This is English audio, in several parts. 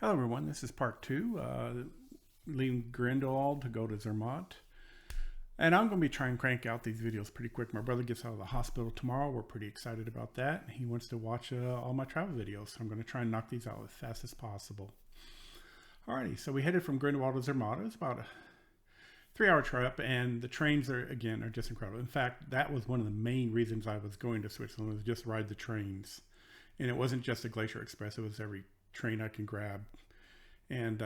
Hello everyone, this is part two, leaving Grindelwald to go to Zermatt. And I'm going to be trying to crank out these videos pretty quick. My brother gets out of the hospital tomorrow. We're pretty excited about that. He wants to watch all my travel videos, so I'm going to try and knock these out as fast as possible. Alrighty, so we headed from Grindelwald to Zermatt. It was about a 3-hour trip, and the trains are just incredible. In fact, that was one of the main reasons I was going to Switzerland, was just ride the trains. And it wasn't just the Glacier Express, it was every train I can grab. And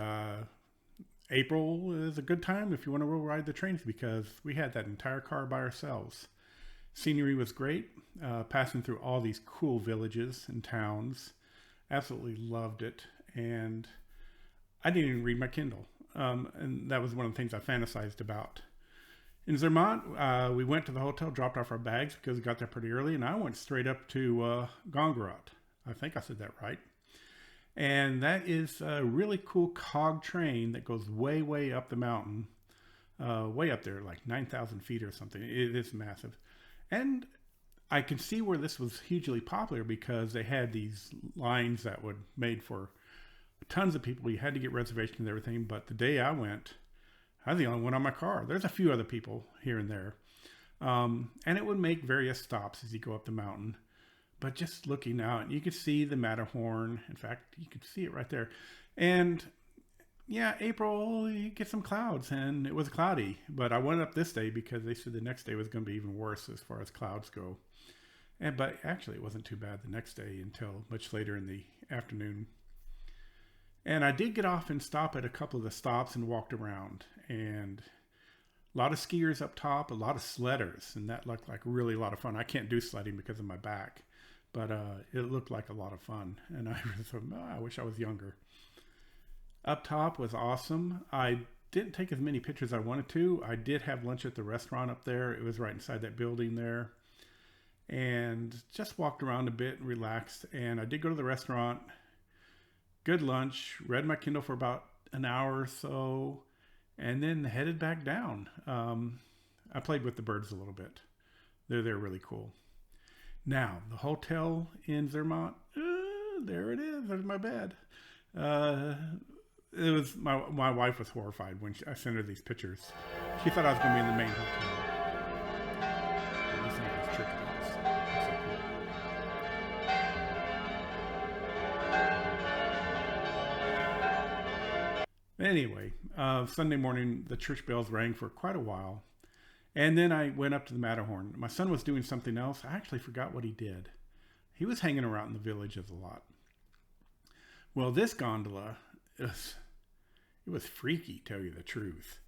April is a good time if you want to ride the trains, because we had that entire car by ourselves. Scenery was great, passing through all these cool villages and towns. Absolutely loved it. And I didn't even read my Kindle. And that was one of the things I fantasized about. In Zermatt, we went to the hotel, dropped off our bags because we got there pretty early, and I went straight up to Gongarot. I think I said that right. And that is a really cool cog train that goes way, way up the mountain. Way up there, like 9,000 feet or something. It is massive. And I can see where this was hugely popular, because they had these lines that were made for tons of people. You had to get reservations and everything. But the day I went, I was the only one on my car. There's a few other people here and there. And it would make various stops as you go up the mountain. But just looking out, you could see the Matterhorn. In fact, you could see it right there. And yeah, April, you get some clouds, and it was cloudy. But I went up this day because they said the next day was going to be even worse as far as clouds go. But actually, it wasn't too bad the next day until much later in the afternoon. And I did get off and stop at a couple of the stops and walked around. And a lot of skiers up top, a lot of sledders, and that looked like really a lot of fun. I can't do sledding because of my back. But it looked like a lot of fun. And I really thought, I wish I was younger. Up top was awesome. I didn't take as many pictures as I wanted to. I did have lunch at the restaurant up there. It was right inside that building there. And just walked around a bit and relaxed. And I did go to the restaurant. Good lunch. Read my Kindle for about an hour or so. And then headed back down. I played with the birds a little bit. They're really cool. Now, the hotel in Zermatt, there it is. There's my bed. It was my wife was horrified when I sent her these pictures. She thought I was going to be in the main hotel. Listen to these chirpings. So cool. Anyway, Sunday morning, the church bells rang for quite a while. And then I went up to the Matterhorn. My son was doing something else. I actually forgot what he did. He was hanging around in the villages a lot. Well, this gondola, it was freaky, tell you the truth.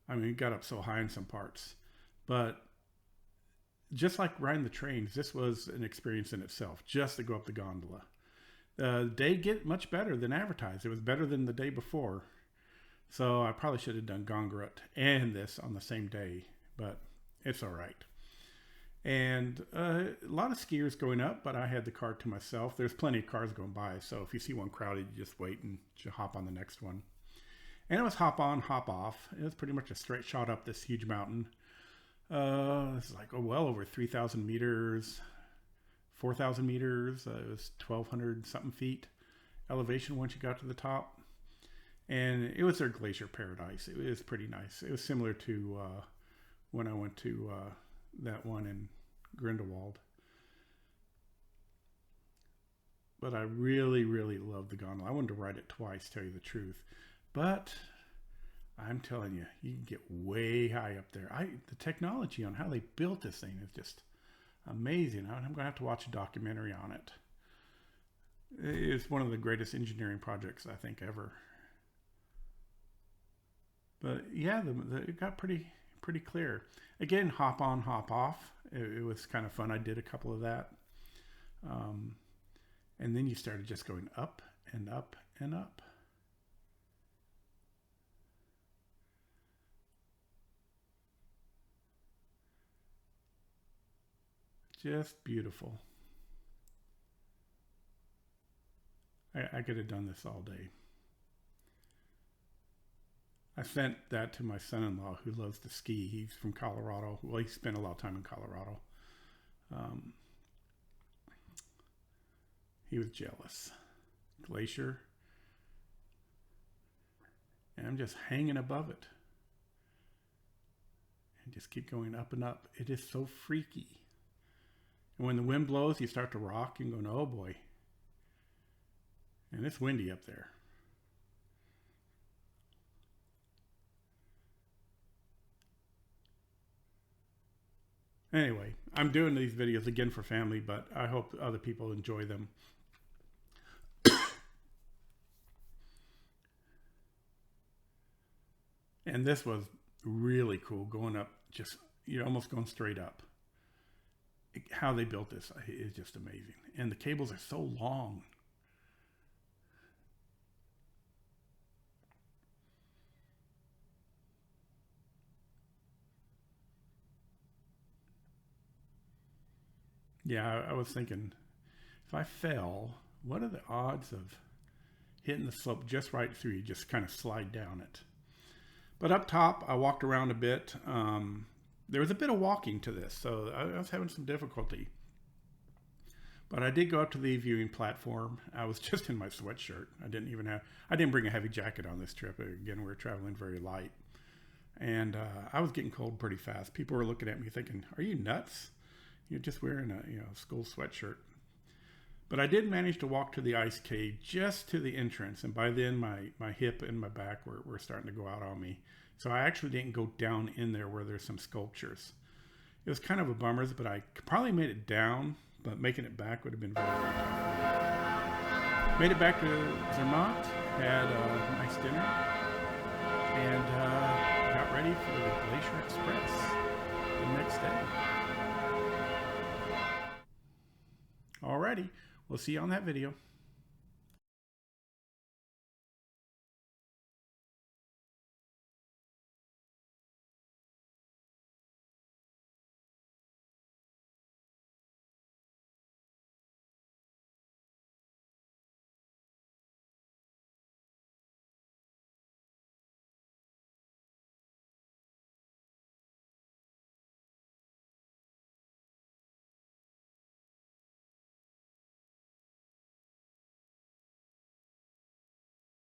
I mean, it got up so high in some parts. But just like riding the trains, this was an experience in itself, just to go up the gondola. The day get much better than advertised. It was better than the day before. So I probably should have done Gongarut and this on the same day. But it's all right. And a lot of skiers going up, but I had the car to myself. There's plenty of cars going by, so if you see one crowded, you just wait and you hop on the next one. And it was hop on, hop off. It was pretty much a straight shot up this huge mountain. It's like well over 3,000 meters, 4,000 meters. It was 1,200 something feet elevation once you got to the top. And it was their glacier paradise. It was pretty nice. It was similar to when I went to that one in Grindelwald. But I really, really loved the gondola. I wanted to ride it twice, tell you the truth. But I'm telling you, you can get way high up there. The technology on how they built this thing is just amazing. I'm going to have to watch a documentary on it. It's one of the greatest engineering projects, I think, ever. But yeah, it got pretty clear. Again, hop on, hop off. It was kind of fun. I did a couple of that. And then you started just going up and up and up. Just beautiful. I could have done this all day. I sent that to my son-in-law, who loves to ski. He's from Colorado. Well, he spent a lot of time in Colorado. He was jealous. Glacier, And I'm just hanging above it. And just keep going up and up. It is so freaky. And when the wind blows, you start to rock and going, oh boy. And it's windy up there. Anyway, I'm doing these videos again for family, but I hope other people enjoy them. And this was really cool, going up, just, you're almost going straight up. How they built this is just amazing. And the cables are so long. Yeah, I was thinking, if I fell, what are the odds of hitting the slope just right through? You just kind of slide down it. But up top, I walked around a bit. There was a bit of walking to this, so I was having some difficulty. But I did go up to the viewing platform. I was just in my sweatshirt. I didn't bring a heavy jacket on this trip. Again, we were traveling very light. And I was getting cold pretty fast. People were looking at me thinking, are you nuts? You're just wearing a school sweatshirt. But I did manage to walk to the ice cave, just to the entrance. And by then my hip and my back were starting to go out on me. So I actually didn't go down in there where there's some sculptures. It was kind of a bummer, but I probably made it down, but making it back would have been very, very tough. Made it back to Zermatt, had a nice dinner, and got ready for the Glacier Express the next day. Alrighty, we'll see you on that video.